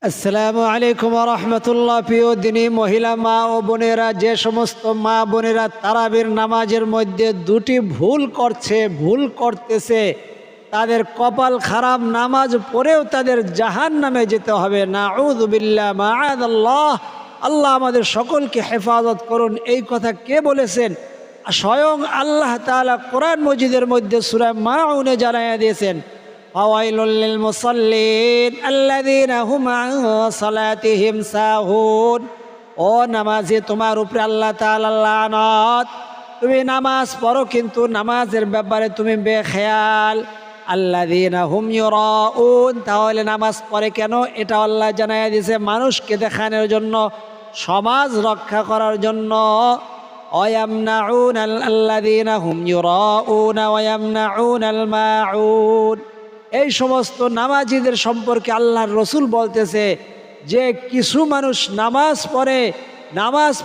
আসসালামু আলাইকুম ওয়া রাহমাতুল্লাহ। প্রিয় দিনী মহিলা মা ও বোনেরা, যে সমস্ত মা বোনেরা তারাবির নামাজের মধ্যে দুটি ভুল করতেছে, তাদের কপাল খারাপ। নামাজ পড়েও তাদের জাহান্নামে যেতে হবে। নাউযু বিল্লাহ, মাআযাল্লাহ। আল্লাহ আমাদের সকলকে হেফাজত করুন। এই কথা কে বলেছেন? স্বয়ং আল্লাহ তাআলা কোরআন মজিদের মধ্যে সূরা মাউনে জানাইয়া দিয়েছেন, ফাওয়াইলুল লিল মুসাল্লিন আল্লাযীনা হুম আন সালাতিহিম সাহুন। ও নামাজি, তোমার উপরে আল্লাহ তাআলা লানত। তুমি নামাজ পড়ো কিন্তু নামাজের ব্যাপারে তুমি বেখেয়াল। আল্লাযীনা হুম ইউরাউন, তাহলে নামাজ পড়ে কেন? এটা আল্লাহ জানাইয়া দিয়েছে মানুষকে দেখানোর জন্য, সমাজ রক্ষা করার জন্য। ওয়ায়ামনাউন আল্লাযীনা হুম ইউরাউন ওয়ায়ামনাউন আল মাউন। এই সমস্ত নামাজিদের সম্পর্কে আল্লাহর রসুল বলতেছে যে কিছু মানুষ নামাজ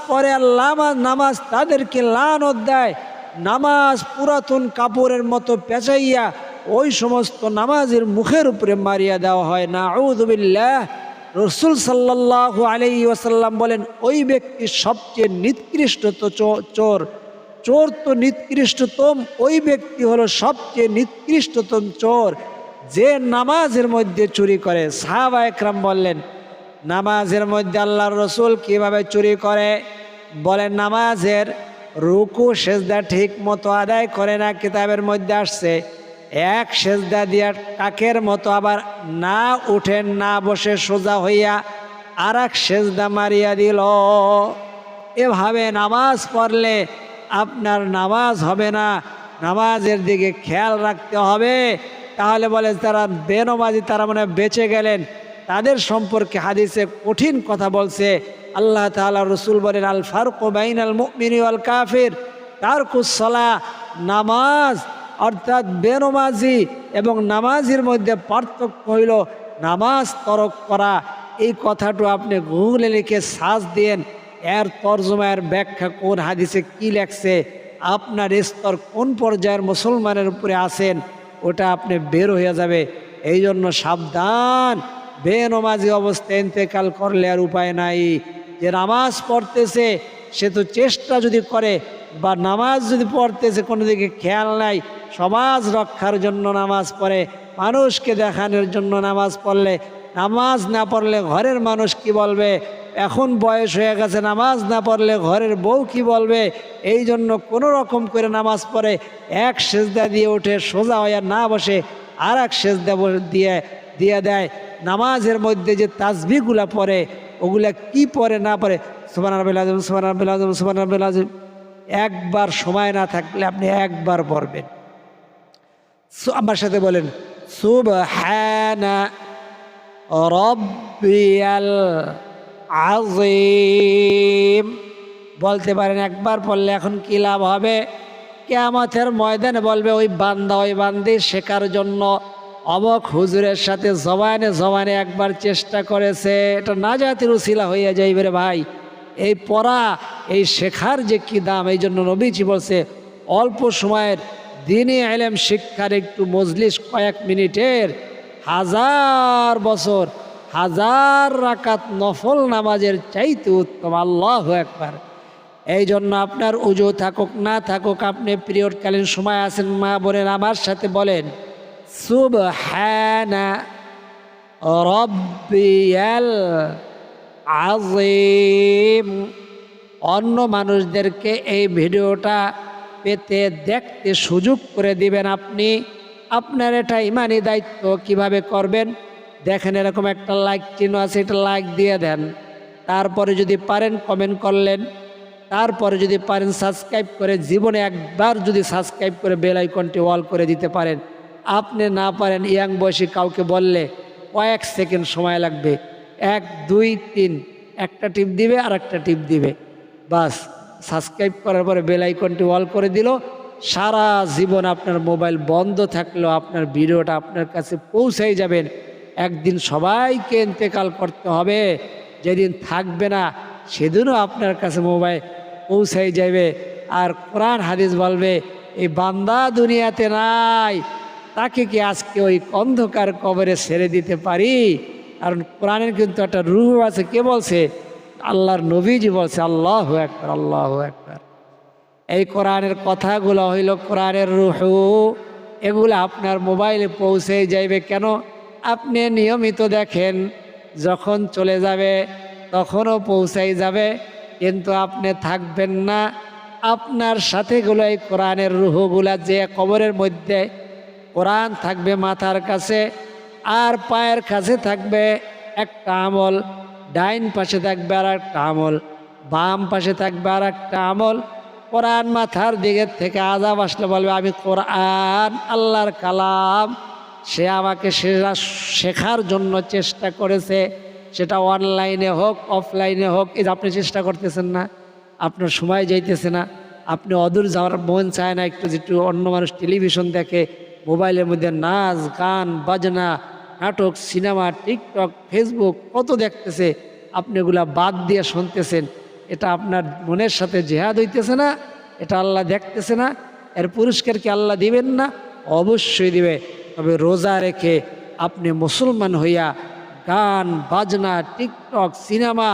পড়ে আল্লাহ নামাজ তাদেরকে লানত দেয়। নামাজ পুরাতন কাপড়ের মতো পেঁচাইয়া ওই সমস্ত নামাজের মুখের উপরে মারিয়া দেওয়া হয়। নাউযু বিল্লাহ। রসুল সাল্লাল্লাহু আলাইহি ওয়াসাল্লাম বলেন, ওই ব্যক্তি সবচেয়ে নিকৃষ্ট চোর। চোর তো নিকৃষ্টতম, ওই ব্যক্তি হলো সবচেয়ে নিকৃষ্টতম চোর যে নামাজের মধ্যে চুরি করে। সাহাবা একরাম বললেন, নামাজের মধ্যে আল্লাহর রসুল কিভাবে চুরি করে? বলেন, নামাজের রুকু সেজদা ঠিক মতো আদায় করে না। কিতাবের মধ্যে আসছে, এক সেজদা দিয়া কাকের মতো আবার না উঠেন না বসে সোজা হইয়া আর এক সেজদা মারিয়া দিল। এভাবে নামাজ পড়লে আপনার নামাজ হবে না। নামাজের দিকে খেয়াল রাখতে হবে। তাহলে বলে যারা বেনমাজি তারা মানে বেঁচে গেলেন, তাদের সম্পর্কে হাদিসে কঠিন কথা বলছে। আল্লাহ তাআলা রসুল বলেন, আল ফারকু বাইনাল মুমিনি ওয়াল কাফির তারকুস সালাহ। নামাজ অর্থাৎ বেনমাজি এবং নামাজির মধ্যে পার্থক্য হইল নামাজ তরক করা। এই কথাটা আপনি গুগলে লিখে সার্চ দেন, এর তর্জমার ব্যাখ্যা কোন হাদিসে কি লেখছে, আপনার স্তর কোন পর্যায়ের মুসলমানের উপরে আছেন ওটা আপনি বের হয়ে যাবে। এই জন্য সাবধান। বেনমাজি অবস্থায় ইন্তেকাল করলে আর উপায় নাই। যে নামাজ পড়তেছে সে তো চেষ্টা যদি করে, বা নামাজ যদি পড়তেছে কোনো দিকে খেয়াল নাই, সমাজ রক্ষার জন্য নামাজ পড়ে, মানুষকে দেখানোর জন্য নামাজ পড়লে, নামাজ না পড়লে ঘরের মানুষ কি বলবে? এখন বয়স হয়ে গেছে, নামাজ না পড়লে ঘরের বউ কি বলবে? এই জন্য কোনো রকম করে নামাজ পড়ে এক সেজদা দিয়ে উঠে সোজা হইয়া না বসে আর এক সেজদা দিয়ে দেয়। নামাজের মধ্যে যে তাসবিহগুলা পড়ে ওগুলা কি পড়ে না পড়ে, সুবহান রাব্বিল আযীম, সুবহান রাব্বিল আযীম, সুবহান রাব্বিল আযীম, একবার সময় না থাকলে আপনি একবার পড়বেন। আমার সাথে বলেন, সুবহানা রাব্বিয়াল আযীম। বলতে পারেন একবার পড়লে এখন কি লাভ হবে? কিয়ামতের ময়দানে বলবে ওই বান্দি শেখার জন্য অমক হুজুরের সাথে জবানে একবার চেষ্টা করেছে। এটা নাজাতের উসিলা হইয়া যাইবে রে ভাই। এই পড়া, এই শেখার যে কি দাম! এই জন্য নবীজি বলছে, অল্প সময়ের দিনে ইলম শিক্ষার একটু মজলিস কয়েক মিনিটের 1000 বছর 1000 রাকাত নফল নামাজের চাইতে উত্তম। আল্লাহু আকবার। এই জন্য আপনার উজু থাকুক না থাকুক, আপনি পিরিয়ডকালীন সময় আছেন, মা বোনেরা আমার সাথে বলেন, সুবহানা রাব্বিয়াল আযীম। অন্য মানুষদেরকে এই ভিডিওটা পেতে দেখতে সুযোগ করে দিবেন আপনি। আপনার এটা ইমানি দায়িত্ব। কিভাবে করবেন দেখেন, এরকম একটা লাইক চিহ্ন আছে, এটা লাইক দিয়ে দেন। তারপরে যদি পারেন কমেন্ট করলেন, তারপরে যদি পারেন সাবস্ক্রাইব করে, জীবনে একবার যদি সাবস্ক্রাইব করে বেল আইকনটি অল করে দিতে পারেন। আপনি না পারেন, ইয়াং বয়সী কাউকে বললে কয়েক সেকেন্ড সময় লাগবে, 1 2 3 একটা টিপ দিবে আর একটা টিপ দিবে, বাস। সাবস্ক্রাইব করার পরে বেল আইকনটি অল করে দিল। সারা জীবন আপনার মোবাইল বন্ধ থাকলেও আপনার ভিডিওটা আপনার কাছে পৌঁছাই যাবেন। একদিন সবাইকে ইন্তেকাল করতে হবে, যেদিন থাকবে না সেদিনও আপনার কাছে মোবাইল পৌঁছাই যাবে। আর কোরআন হাদিস বলবে, এই বান্দা দুনিয়াতে নাই, তাকে কি আজকে ওই অন্ধকার কবরে ছেড়ে দিতে পারি? কারণ কোরআনের কিন্তু একটা রূহ আছে। কে বলছে? আল্লাহর নবীজি বলছে, আল্লাহু আকবার, আল্লাহু আকবার। এই কোরআনের কথাগুলো হইল কোরআনের রূহ। এগুলো আপনার মোবাইলে পৌঁছে যাইবে। কেন? আপনি নিয়মিত দেখেন, যখন চলে যাবে তখনও পৌঁছাই যাবে, কিন্তু আপনি থাকবেন না। আপনার সাথে গুলো এই কোরআনের রূহগুলা, যে কবরের মধ্যে কোরআন থাকবে মাথার কাছে, আর পায়ের কাছে থাকবে একটা আমল, ডাইন পাশে থাকবে আর একটা আমল, বাম পাশে থাকবে আর একটা আমল। কোরআন মাথার দিকের থেকে আযাব আসলে বলবে, আমি কোরআন আল্লাহর কালাম, সে আমাকে শেখার জন্য চেষ্টা করেছে, সেটা অনলাইনে হোক অফলাইনে হোক। এই যে আপনি চেষ্টা করতেছেন না, আপনার সময় যাইতেছে না, আপনি অদূর যাওয়ার মন চায় না, একটু অন্য মানুষ টেলিভিশন দেখে, মোবাইলের মধ্যে নাচ গান বাজনা, নাটক, সিনেমা, টিকটক, ফেসবুক কত দেখতেছে, আপনি এগুলা বাদ দিয়ে শুনতেছেন। এটা আপনার মনের সাথে জেহাদ হইতেছে না? এটা আল্লাহ দেখতেছে না? এর পুরস্কার কি আল্লাহ দিবেন না? অবশ্যই দিবে। তবে রোজা রেখে আপনি মুসলমান হইয়া গান বাজনা, টিকটক, সিনেমা,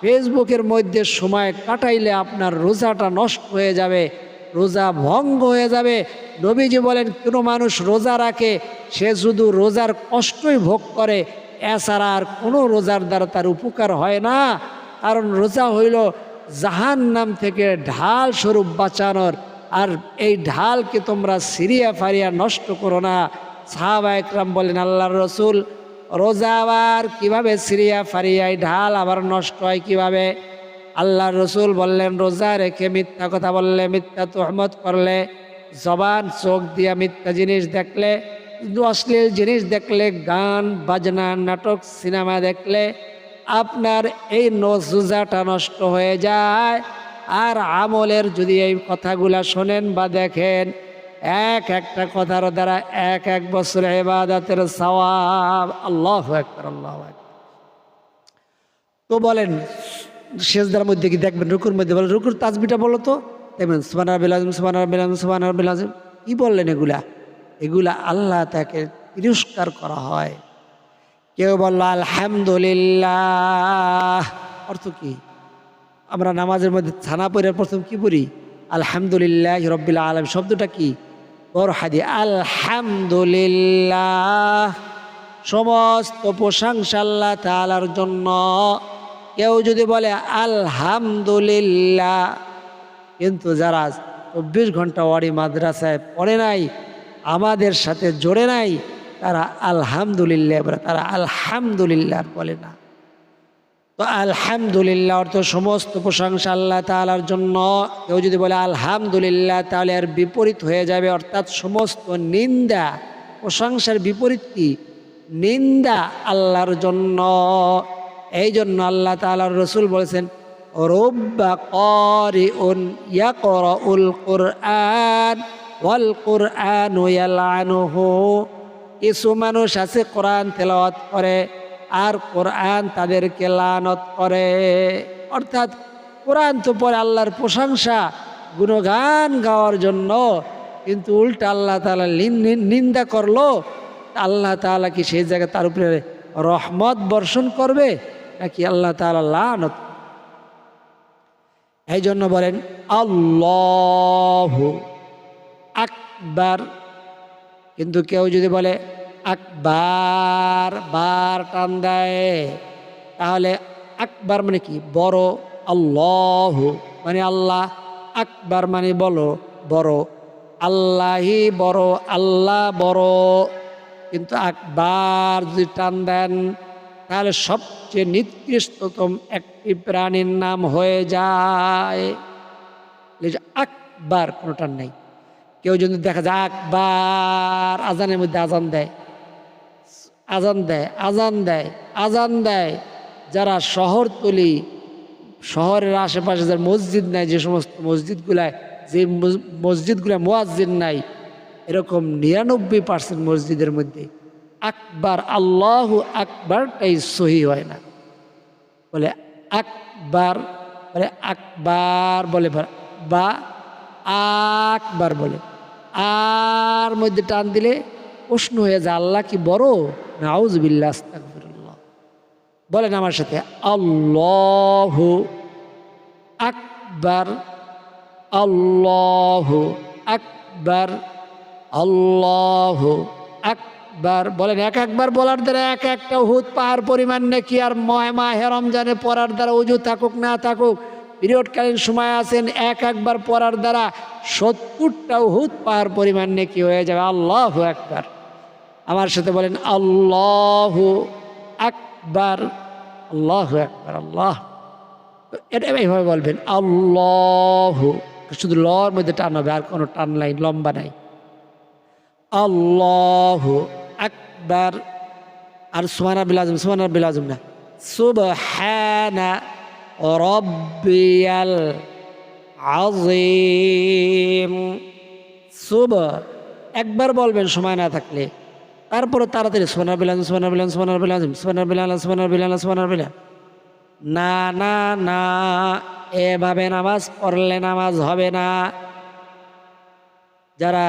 ফেসবুকের মধ্যে সময় কাটাইলে আপনার রোজাটা নষ্ট হয়ে যাবে, রোজা ভঙ্গ হয়ে যাবে। নবীজি বলেন, কোনো মানুষ রোজা রাখে, সে শুধু রোজার কষ্টই ভোগ করে, এছাড়া আর কোনো রোজার দ্বারা তার উপকার হয় না। কারণ রোজা হইল জাহান্নাম থেকে ঢাল স্বরূপ বাঁচানোর, আর এই ঢালকে তোমরা সিরিয়া ফারিয়া নষ্ট করো না। সাহাবা একরাম বলেন, আল্লাহর রসুল, রোজা আবার কিভাবে সিরিয়া ফারিয়া, এই ঢাল আবার নষ্ট হয় কিভাবে? আল্লাহর রসুল বললেন, রোজা রেখে মিথ্যা কথা বললে, মিথ্যা তুহমত করলে, জবান চোখ দিয়া মিথ্যা জিনিস দেখলে, অশ্লীল জিনিস দেখলে, গান বাজনা, নাটক, সিনেমা দেখলে আপনার এই রোজাটা নষ্ট হয়ে যায়। আর আমলের যদি এই কথাগুলা শোনেন বা দেখেন, একটা কথার দ্বারা এক বছর ইবাদতের সওয়াব। আল্লাহু আকবার, আল্লাহু আকবার। তো বলেন, সেজদার মধ্যে কি দেখবেন, রুকুর মধ্যে বলেন, রুকুর তাসবিহটা বলো তো, দেখবেন সুবহান রাব্বিল আযীম, সুবহান রাব্বিল আযীম, সুবহান রাব্বিল আযীম। কি বললেন এগুলা? এগুলা আল্লাহ তাকে তিরস্কার করা হয়। কেউ বলল আলহামদুলিল্লাহ, অর্থ কি? আমরা নামাজের মধ্যে ছানা পড়ে প্রথম কি পড়ি? আলহামদুলিল্লাহ রাব্বিল আলামিন। শব্দটা কি? বড় হাদি, আলহামদুলিল্লাহ, সমস্ত প্রশংসা আল্লাহ তাআলার জন্য। কেউ যদি বলে আলহামদুলিল্লাহ, কিন্তু যারা 24 ঘন্টা ওয়ারি মাদ্রাসায় পড়ে নাই, আমাদের সাথে জোড়ে নাই, তারা আলহামদুলিল্লাহ বলে, তারা আলহামদুলিল্লাহ বলে না। তো আলহামদুলিল্লাহ অর্থ সমস্ত প্রশংসা আল্লাহ তাআলার জন্য। কেউ যদি বলে আলহামদুলিল্লাহ, তাহলে এর বিপরীত হয়ে যাবে, অর্থাৎ সমস্ত নিন্দা। প্রশংসার বিপরীত কি? নিন্দা আল্লাহর জন্য। এই জন্য আল্লাহ তাআলার রাসূল বলেছেন, রুব্বা কারিউন ইয়াকরাউল কুরআন ওয়াল কুরআনু ইয়ালআনুহু। কিছু মানুষ আছে কোরআন তেলাওয়াত করে আর কোরআন তাদেরকে লানত করে। অর্থাৎ কোরআন তো পরে আল্লাহর প্রশংসা গুণগান গাওয়ার জন্য, কিন্তু উল্টা আল্লাহ তাআলা নিন্দা করলো। আল্লাহ তাআলা কি সেই জায়গায় তার উপরে রহমত বর্ষণ করবে, নাকি আল্লাহ তাআলা লানত? এই জন্য বলেন আল্লাহু আকবার। কিন্তু কেউ যদি বলে আকবার, বার টান দেয়, তাহলে আকবার মানে কি? বড়। আল্লাহু মানে আল্লাহ, আকবার মানে বলো বড়, আল্লাহি বড়, আল্লাহ বড়। কিন্তু আকবার যদি টান দেন, তাহলে সবচেয়ে নিকৃষ্টতম একটি প্রাণীর নাম হয়ে যায়। আকবার কোনো টান নাই। কেউ যদি দেখা যায় আকবার, আজানের মধ্যে আজান দেয়, আজান দেয়, আজান দেয়, আজান দেয়, যারা শহরতলি, শহরের আশেপাশে যার মসজিদ নাই, যে সমস্ত মসজিদগুলায়, যে মসজিদগুলা মুয়াজ্জিন নাই, এরকম 99% মসজিদের মধ্যে আকবার, আল্লাহু আকবারটাই সহি হয় না। বলে আকবার, বলে আকবার বলে, বা আকবার বলে, আর মধ্যে টান দিলে প্রশ্ন হয়ে যায়, আল্লাহ কি বড়? নাউযুবিল্লাহ, আস্তাগফিরুল্লাহ। বলেন আমার সাথে, আল্লাহু আকবার, আল্লাহু আকবার, আল্লাহু আকবার। বলেন, এক একবার বলার দ্বারা এক একটা উহুদ পাহাড় পরিমাণ নেকি। আর মাহে রমজানে পড়ার দ্বারা উজু থাকুক না থাকুক, পিরিয়ডকালীন সময় আছেন, এক একবার পড়ার দ্বারা 70টা উহুদ পাহাড় পরিমাণ নেকি হয়ে যাবে। আল্লাহু আকবার। আমার সাথে বলেন, আল্লাহু আকবার, আল্লাহু আকবার। আল্লাহ, এটা এইভাবে বলবেন, আল্লাহু, শুধু লর মধ্যে টান হবে, আর কোনো টান নাই, লম্বা নাই। আল্লাহু আকবার। আর সুবহানাল্লাহিল আযীম, সুবহানাল্লাহিল আযীম না, সুবহানা রাব্বিয়াল আযীম। একবার বলবেন সময় না থাকলে, তারপরে তাড়াতাড়ি সুবহানাল্লাহিল আযীম, সুবহানাল্লাহিল আযীম, সুবহানাল্লাহিল আযীম, সুবহানাল্লাহিল আযীম, সুবহানাল্লাহিল আযীম, সুবহানাল্লাহিল আযীম। না না না, এভাবে নামাজ পড়লে নামাজ হবে না। যারা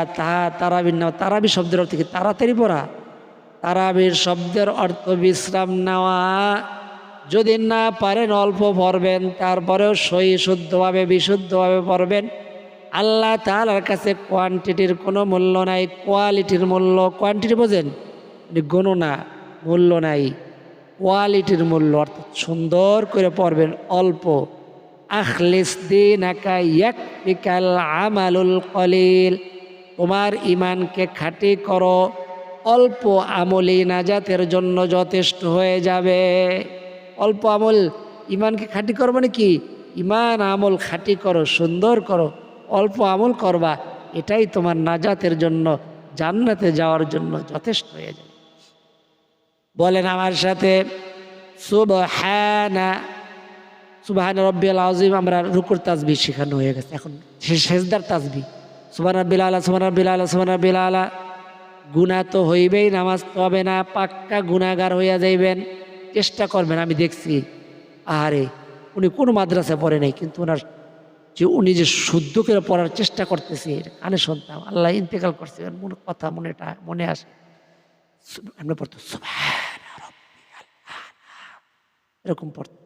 তারাবি শব্দের অর্থ কি? তাড়াতাড়ি পড়া। তারাবির শব্দের অর্থ বিশ্রাম নেওয়া। যদি না পারেন অল্প পড়বেন, তারপরেও সহি শুদ্ধভাবে বিশুদ্ধভাবে পড়বেন। আল্লাহ তাআলার কাছে কোয়ান্টিটির কোনো মূল্য নাই, কোয়ালিটির মূল্য। কোয়ান্টিটি বোঝেন, গণনা, মূল্য নাই, কোয়ালিটির মূল্য। অর্থাৎ সুন্দর করে পড়বেন, অল্প। আখলিস দীনাকা ইয়াকফিকাল আমালুল কলিল। তোমার ইমানকে খাঁটি করো, অল্প আমলই নাজাতের জন্য যথেষ্ট হয়ে যাবে। অল্প আমল, ইমানকে খাঁটি করো মানে কি? ইমান আমল খাঁটি করো, সুন্দর করো, অল্প আমল করবা, এটাই তোমার নাজাতের জন্য, জান্নাতে যাওয়ার জন্য যথেষ্ট হয়ে যাবে। বলেন আমার সাথে, সুবহানা, সুবহানা রাব্বিয়াল আযীম। আমরা রুকুর তাসবিহ শেখানো হয়ে গেছে, এখন সেজদার তাসবিহ। সুবহানা রাব্বিল আলা, সুবহানা রাব্বিল আলা, সুবহানা রাব্বিল আলা। গুনাহ তো হইবেই, নামাজ তো হবে না, পাক্কা গুনাহগার হইয়া যাইবেন। চেষ্টা করবেন। আমি দেখছি, আরে উনি কোনো মাদ্রাসায় পড়ে নাই, কিন্তু ওনার যে উনি যে শুদ্ধ করে পড়ার চেষ্টা করতেছে, কানে শুনতাম। আল্লাহ ইন্তেকাল করছে, কথা মনে আসে। আমরা পড়তো সুবহানা রাব্বিয়াল আ'লা, এরকম পড়তো।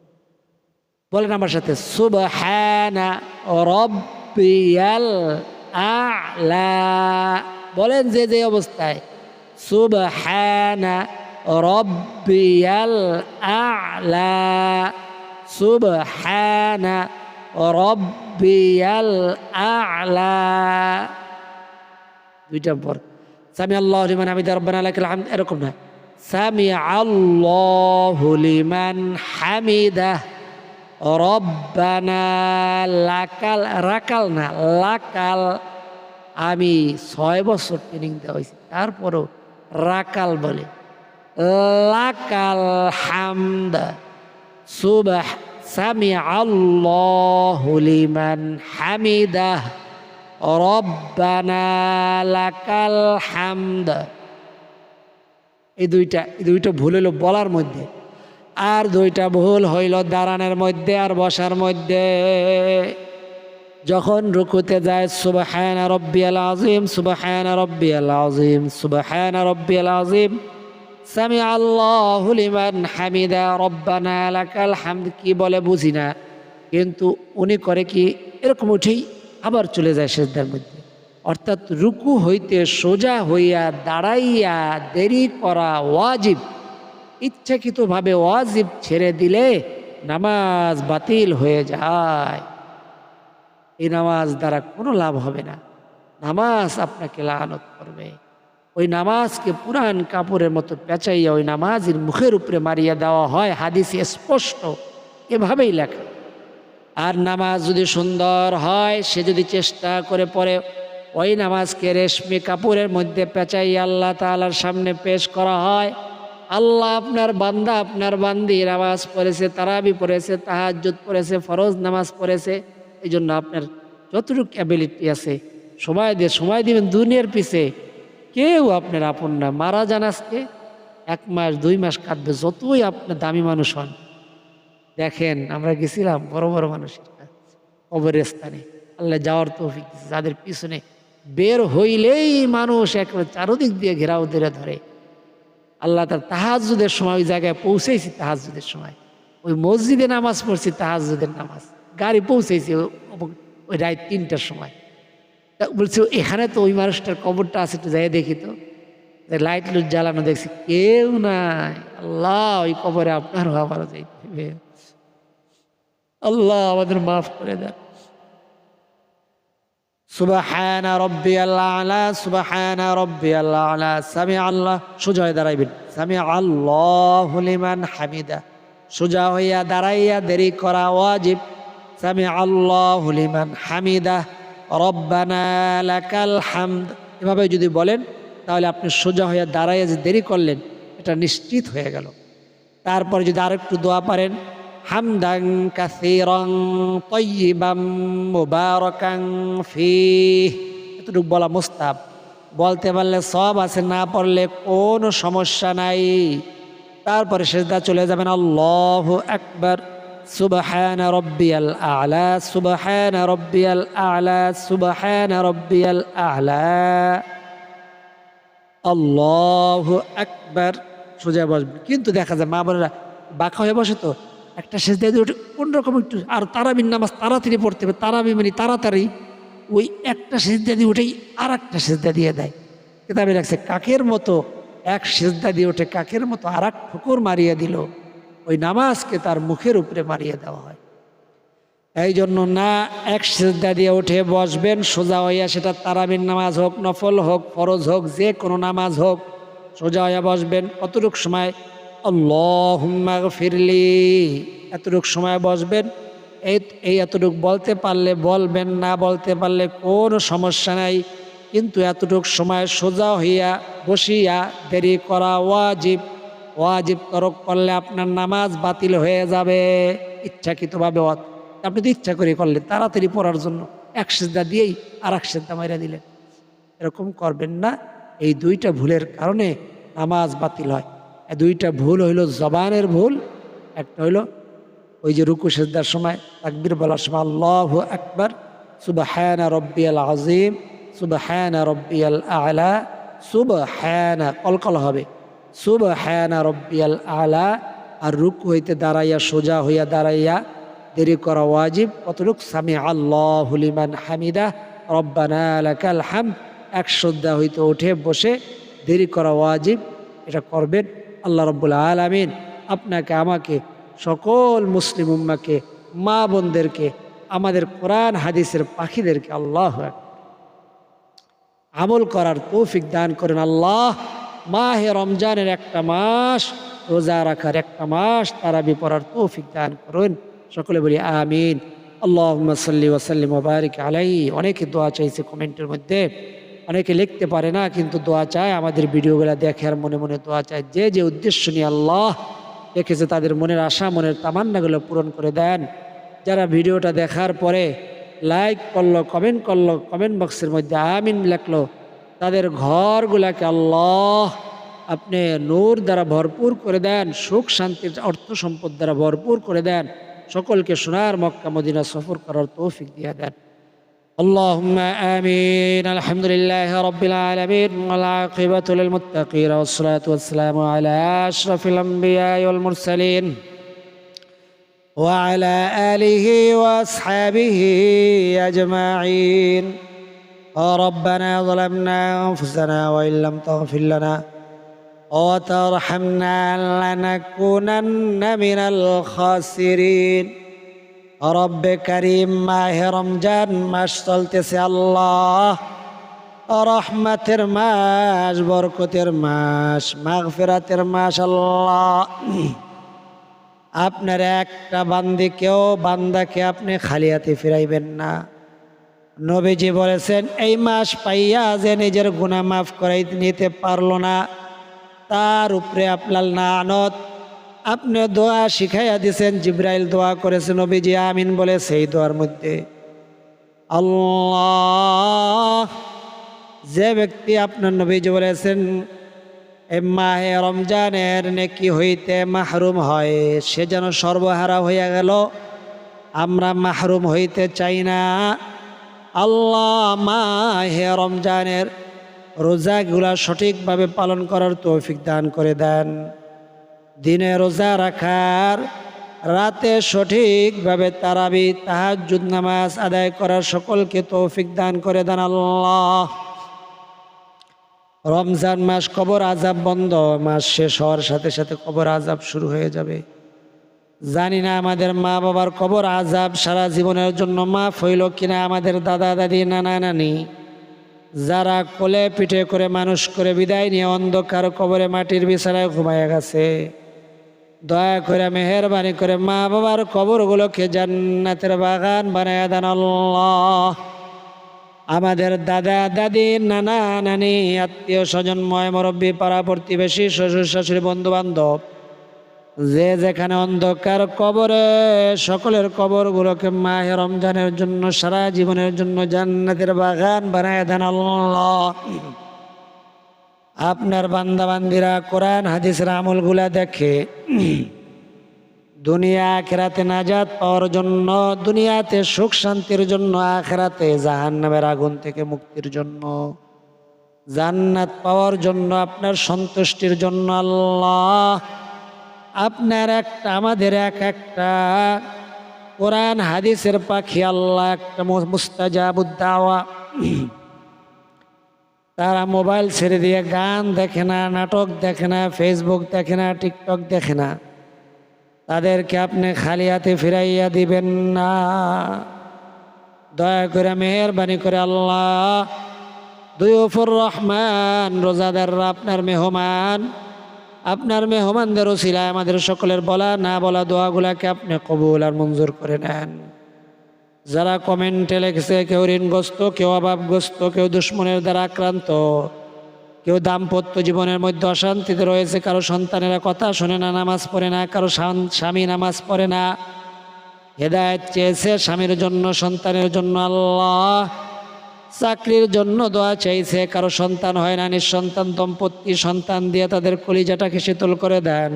বলেন আমার সাথে, সুবহানা রাব্বিয়াল আ'লা। বলেন যে যে অবস্থায়, সুবহানা রাব্বিয়াল আ'লা, সুবহানা রাব্বিয়াল আ'লা। দুইটা পর, সামি আল্লাহু লিমান হামিদা রব্বানা লাকাল হামদ, এরকম না, সামি আল্লাহু লিমান হামিদা রব্বানা লাকাল, রাকাল না, লাকাল। আমি 6 বছর ট্রেনিং দেওয়া হয়েছি, তারপরও রাকাল বলে। লাকাল হামদ, সামি আল্লাহু লিমান হামিদা রব্বানা লাকাল হামদ। এই দুইটা ভুল হইল বলার মধ্যে, আর দুইটা ভুল হইল দাঁড়ানোর মধ্যে আর বসার মধ্যে। যখন রুকুতে যায়, সুবহানা রাব্বিয়াল আযীম, সুবহানা রাব্বিয়াল আযীম, সুবহানা রাব্বিয়াল আযীম, সামি আল্লাহু লিমান হামিদা রব্বানা লাকাল হামদ। কি বলে বুঝি না, কিন্তু উনি করে কি, এরকম উঠেই আবার চলে যায় সিজদার মধ্যে। অর্থাৎ রুকু হইতে সোজা হইয়া দাঁড়াইয়া দেরি করা ওয়াজিব। ইচ্ছাকৃতভাবে ওয়াজিব ছেড়ে দিলে নামাজ বাতিল হয়ে যায়। এই নামাজ দ্বারা কোনো লাভ হবে না, নামাজ আপনাকে লানত করবে। ওই নামাজকে পুরান কাপড়ের মতো পেঁচাইয়া ওই নামাজের মুখের উপরে মারিয়া দেওয়া হয়, হাদিসে স্পষ্ট এভাবেই লেখা। আর নামাজ যদি সুন্দর হয়, সে যদি চেষ্টা করে পড়ে, ওই নামাজকে রেশমি কাপড়ের মধ্যে পেঁচাইয়া আল্লাহ তাআলার সামনে পেশ করা হয়। আল্লাহ আপনার বান্দা, আপনার বান্দি নামাজ পড়েছে, তারাবি পড়েছে, তাহাজ্জুদ পড়েছে, ফরজ নামাজ পড়েছে, এই জন্য আপনার যতটুকু অ্যাবিলিটি আছে সময় দিবেন। দুনিয়ার পিছে কেউ আপনার আপন না। মারা যান আজকে, 1 মাস 2 মাস কাঁদবে, যতই আপনার দামি মানুষ হন। দেখেন, আমরা গেছিলাম বড় বড় মানুষের কবরের স্থানে, আল্লাহ যাওয়ার তৌফিক দিয়েছে, যাদের পিছনে বের হইলেই মানুষ একেবারে চারদিক দিয়ে ঘেরাও ধরে ধরে। আল্লাহ তার তাহাজ্জুদের সময় ওই জায়গায় পৌঁছেছি, তাহাজ্জুদের সময় ওই মসজিদে নামাজ পড়ছি, তাহাজ্জুদের নামাজ, গাড়ি পৌঁছেছি ওই রাত 3টার সময়। তা বলছি এখানে তো ওই মানুষটার কবরটা আছে, একটু যাই দেখি তো। লাইট লুট জ্বালানো, দেখছি কেউ নাই। আল্লাহ ওই কবরে আপনারও আমারও যাইতে হবে। আল্লাহ আমাদের মাফ করে দেন। সুবহানা রাব্বিয়াল আলা, সুবহানা রাব্বিয়াল আলা। সামি আল্লাহ, সোজা হয়ে দাঁড়াইবেন। সামি আল্লাহু লিমান হামিদা, সোজা হইয়া দাঁড়াইয়া দেরি করা ওয়াজিব। সামি আল্লাহু লিমান হামিদা রব্বানা লাকাল হামদ, এভাবে যদি বলেন তাহলে আপনি সোজা হইয়া দাঁড়াইয়া যে দেরি করলেন এটা নিশ্চিত হয়ে গেল। তারপরে যদি আরেকটু দোয়া পারেন, হামদান কাসীরান তাইয়িবান মুবারাকান ফীহ, এতটুকু বলা মুস্তাহাব। বলতে পারলে সব আছে, না পড়লে কোনো সমস্যা নাই। তারপরে সিজদা চলে যাবেন। আল্লাহু আকবার, সুবহানা রাব্বিয়াল আ'লা, সুবহানা রাব্বিয়াল আ'লা, সুবহানা রাব্বিয়াল আ'লা, আল্লাহু আকবার, সোজা বসবেন। কিন্তু দেখা যায় মা বোনেরা বাঁকা হয়ে বসে, তো একটা সিজদা দিয়ে ওঠে কোনরকম একটু, আর তারাবির নামাজ তাড়াতাড়ি পড়তে হবে, তারাবি মানে তাড়াতাড়ি, ওই একটা সিজদা দিয়ে উঠেই আর একটা সিজদা দিয়ে দেয়। কিতাবে রাখছে কাকের মতো এক সিজদা দিয়ে ওঠে, কাকের মতো আর এক ঠুকুর মারিয়ে দিল, ওই নামাজকে তার মুখের উপরে মারিয়ে দেওয়া হয়। এই জন্য না এক সিজদা দিয়ে উঠে বসবেন সোজা হইয়া, সেটা তারাবির নামাজ হোক, নফল হোক, ফরজ হোক, যে কোনো নামাজ হোক, সোজা হইয়া বসবেন। কতটুক সময়? আল্লাহুম্মা গফিরলি, এতটুক সময় বসবেন। এই এতটুক বলতে পারলে বলবেন, না বলতে পারলে কোনো সমস্যা নাই। কিন্তু এতটুক সময় সোজা হইয়া বসিয়া দেরি করা ওয়াজিব। ওয়াজিব তরক করলে আপনার নামাজ বাতিল হয়ে যাবে ইচ্ছাকৃতভাবে। আপনি তো ইচ্ছা করে করলেন তাড়াতাড়ি পড়ার জন্য, এক সিজদা দিয়েই আর এক সিজদা মাইরা দিলেন। এরকম করবেন না। এই দুইটা ভুলের কারণে নামাজ বাতিল হয়। এই দুইটা ভুল হইল জবানের ভুল, একটা হইল ওই যে রুকু সিজদার সময় তাকবীর বলার সময় আল্লাহু আকবার, সুবহানা রাব্বিয়াল আযীম, সুবহানা রাব্বিয়াল আ'লা, সুবহানা কলকল হবে, সুবহানা রাব্বিয়াল আ'লা। আর রুকু হইতে দাঁড়াইয়া সোজা হইয়া দাঁড়াইয়া দেরি করা ওয়াজিব। কতটুক? সামি আল্লাহু লিমান হামিদা রব্বানা লাকাল হামদ, এক সিজদা হইতে উঠে বসে দেরি করা ওয়াজিব। এটা করবেন। আল্লাহ রাব্বুল আলামিন আপনাকে, আমাকে, সকল মুসলিম উম্মাকে, মা বোনদেরকে, আমাদের কোরআন হাদিসের পাখিদেরকে আল্লাহু আকবার আমল করার তৌফিক দান করেন। আল্লাহ মাহে রমজানের একটা মাস, রোজা রাখার একটা মাস, তারাবি পড়ার তৌফিক দান করুন। সকলে বলি আমিন। আল্লাহুম্মা সাল্লি ওয়া সাল্লিম ওয়া বারিক আলাইহি। অনেকে দোয়া চাইছে কমেন্টের মধ্যে, অনেকে লিখতে পারে না কিন্তু দোয়া চায়, আমাদের ভিডিওগুলো দেখে আর মনে মনে দোয়া চায়। যে যে উদ্দেশ্য নিয়ে আল্লাহ দেখেছে তাদের মনের আশা, মনের তামান্নাগুলো পূরণ করে দেন। যারা ভিডিওটা দেখার পরে লাইক করলো, কমেন্ট করলো, কমেন্ট বক্সের মধ্যে আমিন লিখলো, তাদের ঘরগুলাকে আল্লাহ আপনি নূর দ্বারা ভরপুর করে দেন, সুখ শান্তির অর্থ সম্পদ দ্বারা ভরপুর করে দেন। সকলকে সোনার মক্কা মদিনা সফর করার তৌফিক দিয়ে দেন। আল্লাহুম্মা আমিন। আলহামদুলিল্লাহি রাব্বিল আলামিন ওয়াল আকিবাতু লিল মুত্তাকিন ওয়াসসালাতু ওয়াসসালামু আলা আশরাফিল আমবিয়া ওয়াল মুরসালিন ওয়া আলা আলিহি ওয়া আসহাবিহি আজমাইন। ربنا ظلمنا أنفسنا وإن لم تغفر لنا وترحمنا لنكونن من الخاسرين। রব্বে কারীম, মাহে রমজান মাস চলতেছে আল্লাহ, রহমতের মাস, বরকতের মাস, মাগফিরাতের মাস। আল্লাহ আপনার একটা বান্দাকে আপনি খালি হাতে ফিরাইবেন না। নবীজি বলেছেন এই মাস পাইয়া যে নিজের গুনাহ মাফ করাই নিতে পারলো না, তার উপরে আপনার লানত। আপনি দোয়া শিখাইয়া দিয়েছেন, জিব্রাইল দোয়া করেছে, নবীজি আমিন বলে সেই দোয়ার মধ্যে আল্লাহ যে ব্যক্তি আপনার নবীজি বলেছেন এই মাহে রমজানের নেকি হইতে মাহরুম হয়, সে যেন সর্বহারা হইয়া গেল। আমরা মাহরুম হইতে চাই না। আল্লাহ মাহে রমজানের রোজাগুলা সঠিকভাবে পালন করার তৌফিক দান করে দেন। দিনে রোজা রাখার, রাতে সঠিকভাবে তারাবি তাহাজ্জুদ নামাজ আদায় করার সকলকে তৌফিক দান করে দেন আল্লাহ। রমজান মাস কবর আযাব বন্ধ, মাস শেষ হওয়ার সাথে সাথে কবর আযাব শুরু হয়ে যাবে। জানি না আমাদের মা বাবার কবর আযাব সারা জীবনের জন্য মাফ হইল কিনা। আমাদের দাদা দাদি নানা নানি যারা কোলে পিঠে করে মানুষ করে বিদায় নিয়ে অন্ধকার কবরে মাটির বিছানায় ঘুমায় গেছে, দয়া করে মেহেরবানি করে মা বাবার কবরগুলোকে জান্নাতের বাগান বানায় দেন আল্লাহ। আমাদের দাদা দাদি নানা নানি আত্মীয় স্বজন ময় মুরব্বী পাড়া প্রতিবেশী শ্বশুর শাশুড়ি বন্ধু বান্ধব যে যেখানে অন্ধকার কবরে, সকলের কবরগুলোকে মাহে রমজানের জন্য সারা জীবনের জন্য জান্নাতের বাগান বানায় দেন আল্লাহ। আপনার বান্দাবান্দিরা কোরআন হাদিসের আমলগুলা দেখে দুনিয়া আখিরাতে নাজাত পাওয়ার জন্য, দুনিয়াতে সুখ শান্তির জন্য, আখিরাতে জাহান্নামের আগুন থেকে মুক্তির জন্য, জান্নাত পাওয়ার জন্য, আপনার সন্তুষ্টির জন্য আল্লাহ আপনার একটা আমাদের এক একটা কোরআন হাদিসের পাখি আল্লাহ, একটা মুস্তাজাবুদ দাওয়া। তারা মোবাইল ছেড়ে দিয়ে গান দেখে না, নাটক দেখে না, ফেসবুক দেখে না, টিকটক দেখে না, তাদেরকে আপনি খালি হাতে ফিরাইয়া দিবেন না। দয়া করে মেহেরবানি করে আল্লাহ, দুয়ুফুর রহমান রোজাদাররা আপনার মেহমান, আপনার মেহমানদের ওসিলায় আমাদের সকলের বলা না বলা দোয়াগুলাকে আপনি কবুল আর মঞ্জুর করে নেন। যারা কমেন্টে লিখেছে, কেউ ঋণগ্রস্ত, কেউ অভাবগ্রস্ত, কেউ দুশ্মনের দ্বারা আক্রান্ত, কেউ দাম্পত্য জীবনের মধ্যে অশান্তিতে রয়েছে, কারো সন্তানেরা কথা শোনে না, নামাজ পড়ে না, কারো স্বামী নামাজ পড়ে না, হেদায়েত চেয়েছে স্বামীর জন্য, সন্তানের জন্য আল্লাহ, চাকরির জন্য দোয়া চাইছে, কারো সন্তান হয় না, নিঃসন্তান দম্পতি সন্তান দিয়ে তাদের কলিজাটাকে শীতল করে দেন।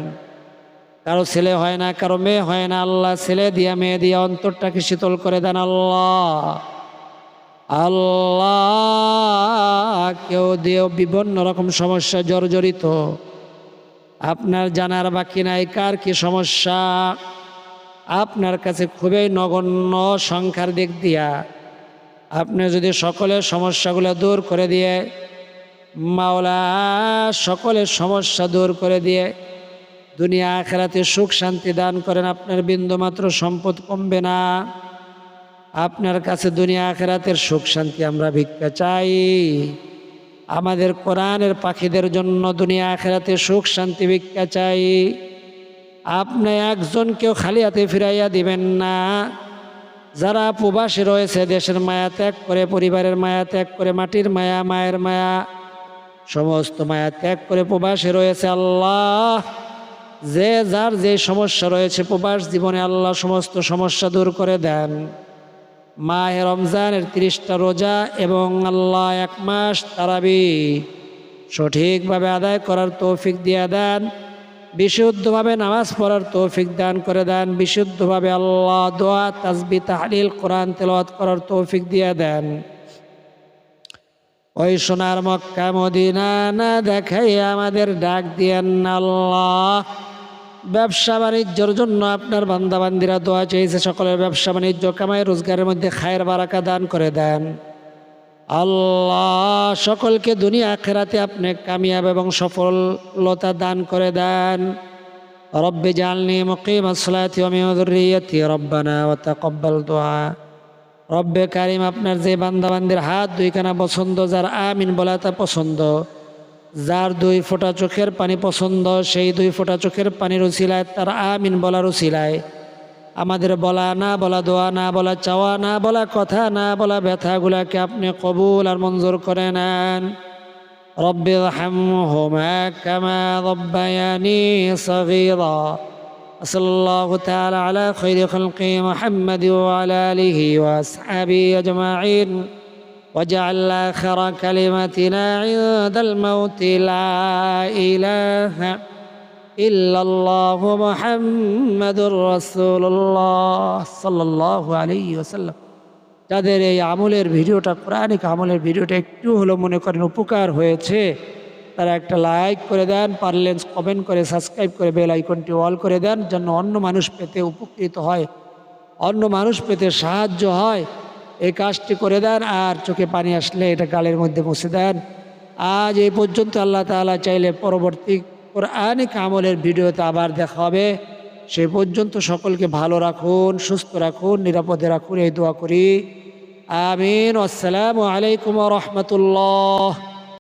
কারো ছেলে হয় না, কারো মেয়ে হয় না, আল্লাহ ছেলে দিয়া মেয়ে দিয়া অন্তরটাকে শীতল করে দেন আল্লাহ। আল্লাহ কেউ দিয়েও বিভিন্ন রকম সমস্যা জর্জরিত, আপনার জানার বাকি নাই কার কি সমস্যা, আপনার কাছে খুবই নগণ্য সংখ্যার দিক দিয়া আপনি যদি সকলের সমস্যাগুলো দূর করে দিয়ে, মাওলা সকলের সমস্যা দূর করে দিয়ে দুনিয়া আখিরাতে সুখ শান্তি দান করেন, আপনার বিন্দুমাত্র সম্পদ কমবে না। আপনার কাছে দুনিয়া আখিরাতের সুখ শান্তি আমরা ভিক্ষা চাই। আমাদের কোরআনের পাখিদের জন্য দুনিয়া আখিরাতে সুখ শান্তি ভিক্ষা চাই। আপনি একজনকেও খালি হাতে ফিরাইয়া দিবেন না। যারা প্রবাসী রয়েছে, দেশের মায়া ত্যাগ করে, পরিবারের মায়া ত্যাগ করে, মাটির মায়া, মায়ের মায়া, সমস্ত মায়া ত্যাগ করে প্রবাসী রয়েছে আল্লাহ, যে যার যে সমস্যা রয়েছে প্রবাস জীবনে আল্লাহ সমস্ত সমস্যা দূর করে দেন। মাহে রমজানের 30টা রোজা এবং আল্লাহ 1 মাস তারাবি সঠিকভাবে আদায় করার তৌফিক দিয়ে দেন। বিশুদ্ধভাবে নামাজ পড়ার তৌফিক দান করে দেন। বিশুদ্ধভাবে আল্লাহ দোয়া তাসবিহ তাহলিল কোরআন তেলাওয়াত করার তৌফিক দিয়ে দেন। ওই সোনার মক্কা মদিনা না দেখাই আমাদের ডাক দিয়েন আল্লাহ। ব্যবসা বাণিজ্যের জন্য আপনার বান্দাবান্দিরা দোয়া চেয়েছে, সকলের ব্যবসা বাণিজ্য কামাই রোজগারের মধ্যে খায়ের বারাকা দান করে দেন আল্লাহ। সকলকে দুনিয়া আখিরাতে আপনি কামিয়াব এবং সফলতা দান করে দেন। রব্বি জাআলনি মুকিমাস সালাতি ওয়া মিন যুররিয়্যাতি রব্বানা ওয়া তাকাব্বাল দুআ। রব্বে কারিম, আপনার যে বান্দাবান্দির হাত দুইখানা পছন্দ, যার আমিন বলা তা পছন্দ, যার 2 ফোঁটা চোখের পানি পছন্দ, সেই 2 ফোঁটা চোখের পানির উসিলায়, তার আমিন বলার উসিলায় আমাদের বলা না বলা দোয়া না বলা চাওয়া না বলা কথা না বলা ব্যথাগুলাকে আপনি কবুল আর মঞ্জুর করে নেন। রব্বি রহমহুমা কামা রাব্বায়ানি সগীরা। সাল্লাল্লাহু তাআলা আলা খায়রি খালকি মুহাম্মাদ ওয়া আলা আলিহি ওয়া আসহাবিহি আজমাইন। واجعل آخر كلمتنا عند الموت لا إله إلا الله محمد رسول الله صلى الله عليه وسلم. যাদের এই আমলের ভিডিওটা, কোরআনিক আমলের ভিডিওটা একটু হলো মনে করেন উপকার হয়েছে, তারা একটা লাইক করে দেন, পারলেন কমেন্ট করে সাবস্ক্রাইব করে বেল আইকনটি অল করে দেন, যেন অন্য মানুষ পেতে উপকৃত হয়, অন্য মানুষ পেতে সাহায্য হয়। এই কাজটি করে দেন। আর চোখে পানি আসলে এটা গালের মধ্যে মুছে দেন। আজ এই পর্যন্ত। আল্লাহ তাআলা চাইলে পরবর্তী কোরআনিক আমলের ভিডিওতে আবার দেখা হবে। সে পর্যন্ত সকলকে ভালো রাখুন, সুস্থ রাখুন, নিরাপদে রাখুন, এই দোয়া করি। আমিন। আসসালামু আলাইকুম ওয়া রাহমাতুল্লাহ।